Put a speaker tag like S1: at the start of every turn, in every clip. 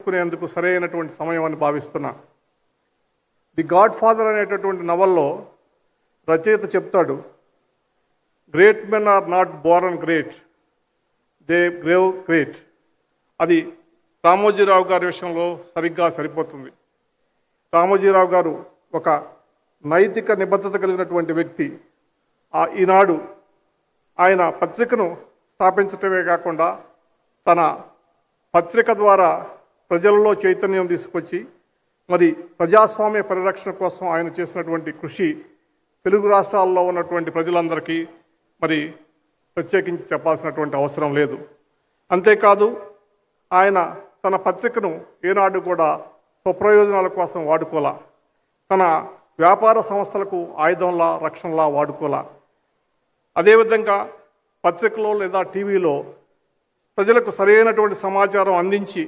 S1: తెలుసుకునేందుకు సరైనటువంటి సమయం అని భావిస్తున్నా. ది గాడ్ ఫాదర్ అనేటటువంటి నవల్లో రచయిత చెప్తాడు, great men are not born great, they grow great. అది రామోజీరావు గారి విషయంలో సరిగ్గా సరిపోతుంది. రామోజీరావు గారు ఒక నైతిక నిబద్ధత కలిగినటువంటి వ్యక్తి. ఈనాడు ఆయన పత్రికను స్థాపించటమే కాకుండా తన పత్రిక ద్వారా ప్రజలలో చైతన్యం తీసుకొచ్చి మరి ప్రజాస్వామ్య పరిరక్షణ కోసం ఆయన చేసినటువంటి కృషి తెలుగు రాష్ట్రాల్లో ఉన్నటువంటి ప్రజలందరికీ మరి ప్రత్యేకించి చెప్పాల్సినటువంటి అవసరం లేదు. అంతేకాదు ఆయన తన పత్రికను ఏనాడు కూడా స్వప్రయోజనాల కోసం వాడుకోలా, తన వ్యాపార సంస్థలకు ఆయుధంలా రక్షణలా వాడుకోలా. అదేవిధంగా పత్రికలో లేదా టీవీలో ప్రజలకు సరైనటువంటి సమాచారం అందించి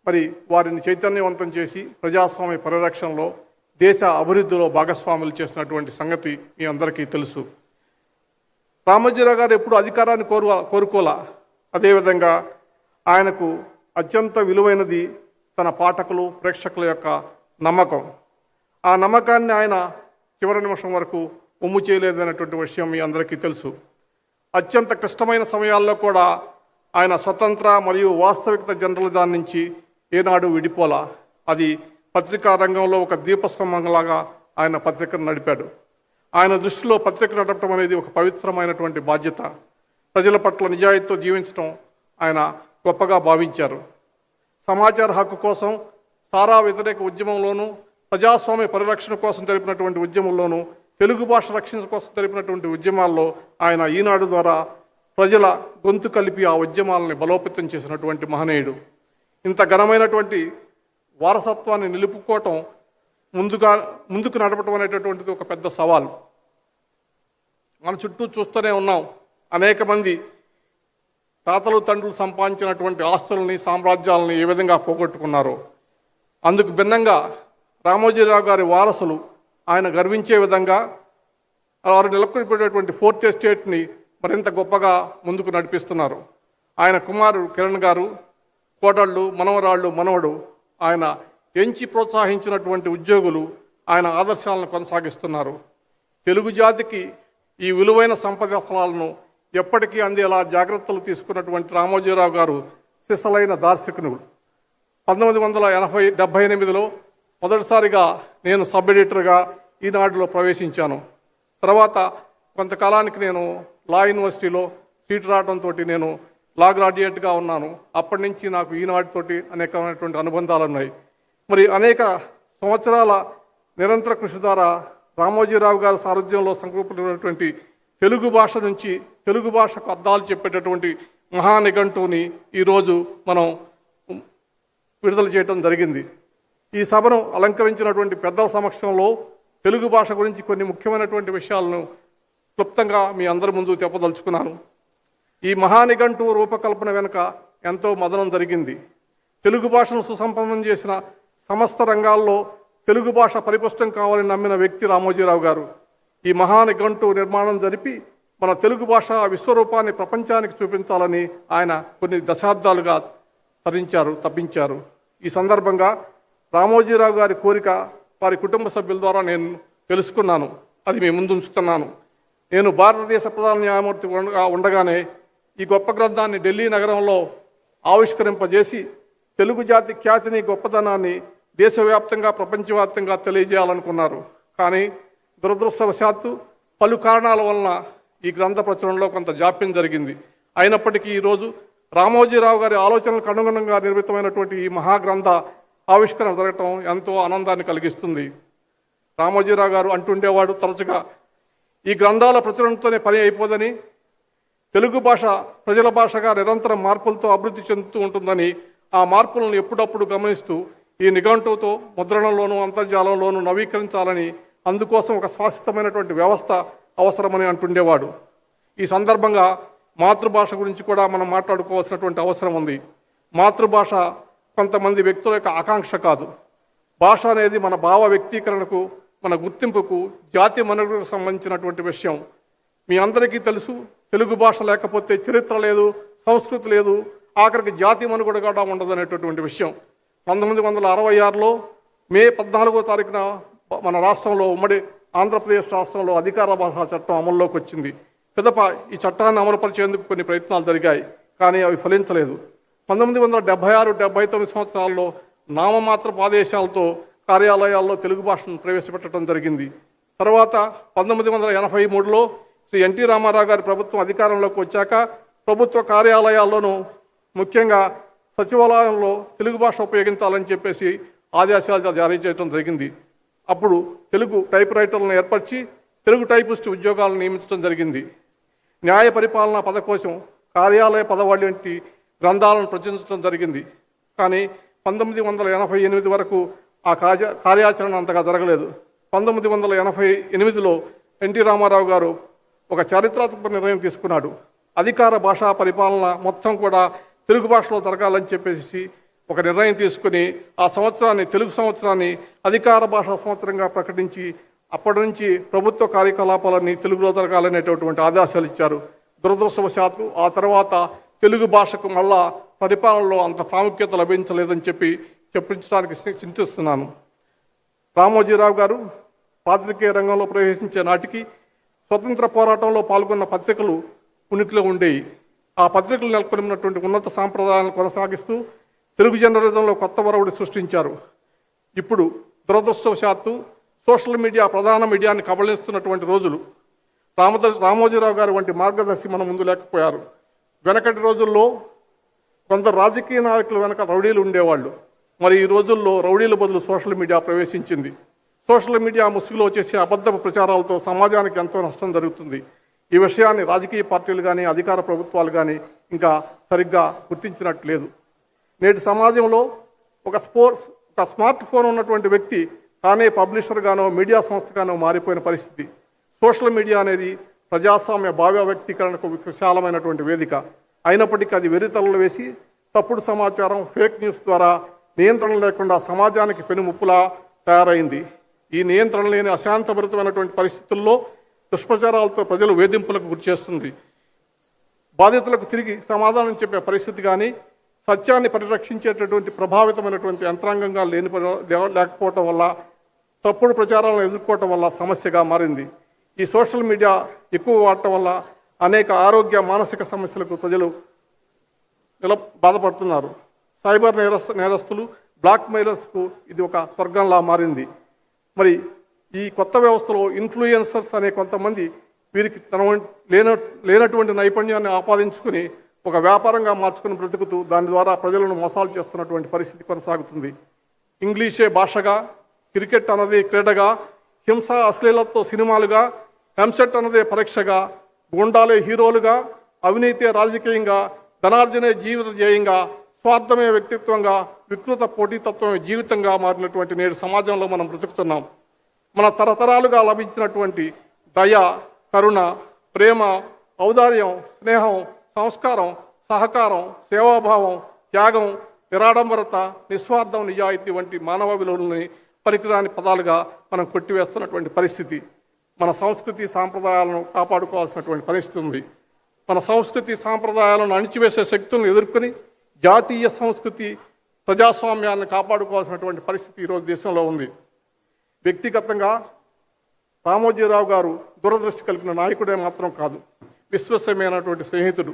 S1: మరి వారిని చైతన్యవంతం చేసి ప్రజాస్వామ్య పరిరక్షణలో దేశ అభివృద్ధిలో భాగస్వాములు చేసినటువంటి సంగతి మీ అందరికీ తెలుసు. రామోజీరావు గారు ఎప్పుడు అధికారాన్ని కోరుకోలా. అదేవిధంగా ఆయనకు అత్యంత విలువైనది తన పాఠకులు ప్రేక్షకుల యొక్క నమ్మకం. ఆ నమ్మకాన్ని ఆయన చివరి నిమిషం వరకు ఒమ్ము చేయలేదనేటువంటి విషయం మీ అందరికీ తెలుసు. అత్యంత క్లిష్టమైన సమయాల్లో కూడా ఆయన స్వతంత్ర మరియు వాస్తవికత జర్నలిజం నుంచి ఏనాడు విడిపోలా. అది పత్రికా రంగంలో ఒక దీపస్తంభంలాగా ఆయన పత్రికను నడిపాడు. ఆయన దృష్టిలో పత్రిక నడపడం అనేది ఒక పవిత్రమైనటువంటి బాధ్యత. ప్రజల పట్ల నిజాయితీతో జీవించడం ఆయన గొప్పగా భావించారు. సమాచార హక్కు కోసం సారా వ్యతిరేక ఉద్యమంలోనూ ప్రజాస్వామ్య పరిరక్షణ కోసం జరిపినటువంటి ఉద్యమంలోనూ తెలుగు భాష రక్షణ కోసం జరిపినటువంటి ఉద్యమాల్లో ఆయన ఈనాడు ద్వారా ప్రజల గొంతు కలిపి ఆ ఉద్యమాలని బలోపేతం చేసినటువంటి మహనీయుడు. ఇంత ఘనమైనటువంటి వారసత్వాన్ని నిలుపుకోవటం ముందుకు నడపటం అనేటటువంటిది ఒక పెద్ద సవాల్. మన చుట్టూ చూస్తూనే ఉన్నాం, అనేక మంది తాతలు తండ్రులు సంపాదించినటువంటి ఆస్తుల్ని సామ్రాజ్యాలని ఏ విధంగా పోగొట్టుకున్నారో. అందుకు భిన్నంగా రామోజీరావు గారి వారసులు ఆయన గర్వించే విధంగా వారు నెలకొల్పేటటువంటి ఫోర్త్ ఎస్టేట్ని మరింత గొప్పగా ముందుకు నడిపిస్తున్నారు. ఆయన కుమారుడు కిరణ్ గారు, కోడళ్ళు, మనవరాళ్ళు, మనవడు ఆయన ఎంచి ప్రోత్సహించినటువంటి ఉద్యోగులు ఆయన ఆదర్శాలను కొనసాగిస్తున్నారు. తెలుగు జాతికి ఈ విలువైన సంపద ఫలాలను ఎప్పటికీ అందేలా జాగ్రత్తలు తీసుకున్నటువంటి రామోజీరావు గారు సిసలైన దార్శకులు. 1978లో మొదటిసారిగా నేను సబ్ ఎడిటర్గా ఈనాడులో ప్రవేశించాను. తర్వాత కొంతకాలానికి నేను లా యూనివర్సిటీలో సీటు రావడంతో నేను లా గ్రాడ్యుయేట్గా ఉన్నాను. అప్పటి నుంచి నాకు ఈనాడుతోటి అనేకమైనటువంటి అనుబంధాలు ఉన్నాయి. మరి అనేక సంవత్సరాల నిరంతర కృషి ద్వారా రామోజీరావు గారి సారథ్యంలో సంకల్పించినటువంటి తెలుగు భాష నుంచి తెలుగు భాషకు అర్థాలు చెప్పేటటువంటి మహానిఘంటువుని ఈరోజు మనం విడుదల చేయడం జరిగింది. ఈ సభను అలంకరించినటువంటి పెద్దల సమక్షంలో తెలుగు భాష గురించి కొన్ని ముఖ్యమైనటువంటి విషయాలను క్లుప్తంగా మీ అందరి ముందు చెప్పదలుచుకున్నాను. ఈ మహానిఘంటువు రూపకల్పన వెనుక ఎంతో మదనం జరిగింది. తెలుగు భాషను సుసంపన్నం చేసిన సమస్త రంగాల్లో తెలుగు భాష పరిపుష్టం కావాలని నమ్మిన వ్యక్తి రామోజీరావు గారు. ఈ మహానిఘంటువు నిర్మాణం జరిపి మన తెలుగు భాష విశ్వరూపాన్ని ప్రపంచానికి చూపించాలని ఆయన కొన్ని దశాబ్దాలుగా తప్పించారు. ఈ సందర్భంగా రామోజీరావు గారి కోరిక వారి కుటుంబ సభ్యుల ద్వారా నేను తెలుసుకున్నాను. అది మీ ముందు ఉంచుతున్నాను. నేను భారతదేశ ప్రధాన న్యాయమూర్తి ఉండగానే ఈ గొప్ప గ్రంథాన్ని ఢిల్లీ నగరంలో ఆవిష్కరింపజేసి తెలుగు జాతి ఖ్యాతిని గొప్పతనాన్ని దేశవ్యాప్తంగా ప్రపంచవ్యాప్తంగా తెలియజేయాలనుకున్నారు. కానీ దురదృష్టవశాత్తు పలు కారణాల వలన ఈ గ్రంథ ప్రచురణలో కొంత జాప్యం జరిగింది. అయినప్పటికీ ఈరోజు రామోజీరావు గారి ఆలోచనలకు అనుగుణంగా నిర్మితమైనటువంటి ఈ మహాగ్రంథ ఆవిష్కరణ జరగటం ఎంతో ఆనందాన్ని కలిగిస్తుంది. రామోజీరావు గారు అంటుండేవాడు తరచుగా, ఈ గ్రంథాల ప్రచురణతోనే పని అయిపోదని, తెలుగు భాష ప్రజల భాషగా నిరంతరం మార్పులతో అభివృద్ధి చెందుతూ ఉంటుందని, ఆ మార్పులను ఎప్పుడప్పుడు గమనిస్తూ ఈ నిఘంటువుతో ముద్రణలోనూ అంతర్జాలంలోనూ నవీకరించాలని, అందుకోసం ఒక శాశ్వతమైనటువంటి వ్యవస్థ అవసరమని అంటుండేవాడు. ఈ సందర్భంగా మాతృభాష గురించి కూడా మనం మాట్లాడుకోవాల్సినటువంటి అవసరం ఉంది. మాతృభాష కొంతమంది వ్యక్తుల యొక్క ఆకాంక్ష కాదు. భాష అనేది మన భావ వ్యక్తీకరణకు, మన గుర్తింపుకు, జాతి మనుగడకు సంబంధించినటువంటి విషయం. మీ అందరికీ తెలుసు, తెలుగు భాష లేకపోతే చరిత్ర లేదు, సంస్కృతి లేదు, ఆఖరికి జాతి మనుగడ కూడా ఉండదనేటటువంటి విషయం 1966లో మే 14వ తారీఖున మన రాష్ట్రంలో ఉమ్మడి ఆంధ్రప్రదేశ్ రాష్ట్రంలో అధికార భాషా చట్టం అమల్లోకి వచ్చింది. పిదప ఈ చట్టాన్ని అమలుపరిచేందుకు కొన్ని ప్రయత్నాలు జరిగాయి, కానీ అవి ఫలించలేదు. 1976-79 సంవత్సరాల్లో నామమాత్రపు ఆదేశాలతో కార్యాలయాల్లో తెలుగు భాషను ప్రవేశపెట్టడం జరిగింది. తర్వాత 1983లో శ్రీ ఎన్టీ రామారావు గారి ప్రభుత్వం అధికారంలోకి వచ్చాక ప్రభుత్వ కార్యాలయాల్లోనూ ముఖ్యంగా సచివాలయంలో తెలుగు భాష ఉపయోగించాలని చెప్పేసి ఆదేశాలు జారీ చేయడం జరిగింది. అప్పుడు తెలుగు టైప్ రైటర్లను ఏర్పరిచి తెలుగు టైపిస్ట్ ఉద్యోగాలను నియమించడం జరిగింది. న్యాయ పరిపాలన పదకోశం, కార్యాలయ పదవాళ్ళ వంటి గ్రంథాలను ప్రచురించడం జరిగింది. కానీ 1988 వరకు ఆ కార్యాచరణ అంతగా జరగలేదు. 1988లో ఎన్టీ రామారావు గారు ఒక చారిత్రాత్మక నిర్ణయం తీసుకున్నాడు. అధికార భాషా పరిపాలన మొత్తం కూడా తెలుగు భాషలో జరగాలని చెప్పేసి ఒక నిర్ణయం తీసుకుని ఆ సంవత్సరాన్ని తెలుగు సంవత్సరాన్ని అధికార భాషా సంవత్సరంగా ప్రకటించి అప్పటి నుంచి ప్రభుత్వ కార్యకలాపాలన్నీ తెలుగులో జరగాలనేటటువంటి ఆదేశాలు ఇచ్చారు. దురదృష్టవశాత్తు ఆ తర్వాత తెలుగు భాషకు మళ్ళా పరిపాలనలో అంత ప్రాముఖ్యత లభించలేదని చెప్పించడానికి చింతిస్తున్నాను. రామోజీరావు గారు పాత్రికేయ రంగంలో ప్రవేశించే నాటికి స్వతంత్ర పోరాటంలో పాల్గొన్న పత్రికలు ఉనికిలో ఉండేవి. ఆ పత్రికలు నెలకొన్నటువంటి ఉన్నత సాంప్రదాయాలను కొనసాగిస్తూ తెలుగు జర్నలిజంలో కొత్త వరవడి సృష్టించారు. ఇప్పుడు దురదృష్టవశాత్తు సోషల్ మీడియా ప్రధాన మీడియాని కబళిస్తున్నటువంటి రోజులు. రామోజీరావు గారు వంటి మార్గదర్శి మన ముందు లేకపోయారు. వెనకటి రోజుల్లో కొందరు రాజకీయ నాయకుల వెనక రౌడీలు ఉండేవాళ్ళు. మరి ఈ రోజుల్లో రౌడీల బదులు సోషల్ మీడియా ప్రవేశించింది. సోషల్ మీడియా ముసుగులో చేసే అబద్ధపు ప్రచారాలతో సమాజానికి ఎంతో నష్టం జరుగుతుంది. ఈ విషయాన్ని రాజకీయ పార్టీలు కానీ అధికార ప్రభుత్వాలు కానీ ఇంకా సరిగ్గా గుర్తించినట్లేదు. నేటి సమాజంలో ఒక స్మార్ట్ ఫోన్ ఉన్నటువంటి వ్యక్తి తానే పబ్లిషర్గానో మీడియా సంస్థగానో మారిపోయిన పరిస్థితి. సోషల్ మీడియా అనేది ప్రజాస్వామ్య భావ్య వ్యక్తీకరణకు విశాలమైనటువంటి వేదిక. అయినప్పటికీ అది వెర్రితలలు వేసి తప్పుడు సమాచారం, ఫేక్ న్యూస్ ద్వారా నియంత్రణ లేకుండా సమాజానికి పెనుముప్పులా తయారైంది. ఈ నియంత్రణ లేని అశాంతభరితమైనటువంటి పరిస్థితుల్లో దుష్ప్రచారాలతో ప్రజలు వేధింపులకు గురిచేస్తుంది. బాధితులకు తిరిగి సమాధానం చెప్పే పరిస్థితి కానీ సత్యాన్ని పరిరక్షించేటటువంటి ప్రభావితమైనటువంటి యంత్రాంగంగా లేకపోవటం వల్ల తప్పుడు ప్రచారాలను ఎదుర్కోవటం వల్ల సమస్యగా మారింది. ఈ సోషల్ మీడియా ఎక్కువ వాడటం వల్ల అనేక ఆరోగ్య మానసిక సమస్యలకు ప్రజలు బాధపడుతున్నారు. సైబర్ నేరస్తులు, బ్లాక్ మెయిలర్స్కు ఇది ఒక స్వర్గంలా మారింది. మరి ఈ కొత్త వ్యవస్థలో ఇన్ఫ్లుయెన్సర్స్ అనే కొంతమంది వీరికి లేనటువంటి నైపుణ్యాన్ని ఆపాదించుకుని ఒక వ్యాపారంగా మార్చుకుని బ్రతుకుతూ దాని ద్వారా ప్రజలను మోసాలు చేస్తున్నటువంటి పరిస్థితి కొనసాగుతుంది. ఇంగ్లీషే భాషగా, క్రికెట్ అన్నది క్రీడగా, హింస అశ్లీలతో సినిమాలుగా, ఎంసెట్ అన్నదే పరీక్షగా, గుండాలే హీరోలుగా, అవినీతే రాజకీయంగా, ధనార్జనే జీవిత ధ్యేయంగా, స్వార్థమే వ్యక్తిత్వంగా, వికృత పోటీతత్వమే జీవితంగా మారినటువంటి నేడు సమాజంలో మనం బ్రతుకుతున్నాం. మన తరతరాలుగా లభించినటువంటి దయ, కరుణ, ప్రేమ, ఔదార్యం, స్నేహం, సంస్కారం, సహకారం, సేవాభావం, త్యాగం, నిరాడంబరత, నిస్వార్థం, నిజాయితీ వంటి మానవ విలువలని పనికిరాని పదాలుగా మనం కొట్టివేస్తున్నటువంటి పరిస్థితి. మన సంస్కృతి సాంప్రదాయాలను కాపాడుకోవాల్సినటువంటి పరిస్థితి ఉంది. మన సంస్కృతి సాంప్రదాయాలను అణిచివేసే శక్తులను ఎదుర్కొని జాతీయ సంస్కృతి ప్రజాస్వామ్యాన్ని కాపాడుకోవాల్సినటువంటి పరిస్థితి ఈరోజు దేశంలో ఉంది. వ్యక్తిగతంగా రామోజీరావు గారు దూరదృష్టి కలిగిన నాయకుడే మాత్రం కాదు, విశ్వసనీయమైనటువంటి స్నేహితుడు,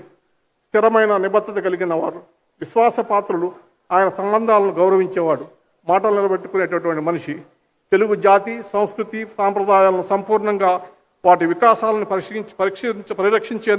S1: స్థిరమైన నిబద్ధత కలిగిన వారు, విశ్వాసపాత్రులు, ఆయన సంబంధాలను గౌరవించేవాడు, మాటలు నిలబెట్టుకునేటటువంటి మనిషి. తెలుగు జాతి, సంస్కృతి, సాంప్రదాయాలను సంపూర్ణంగా వాటి వికాసాలను పరిరక్షించే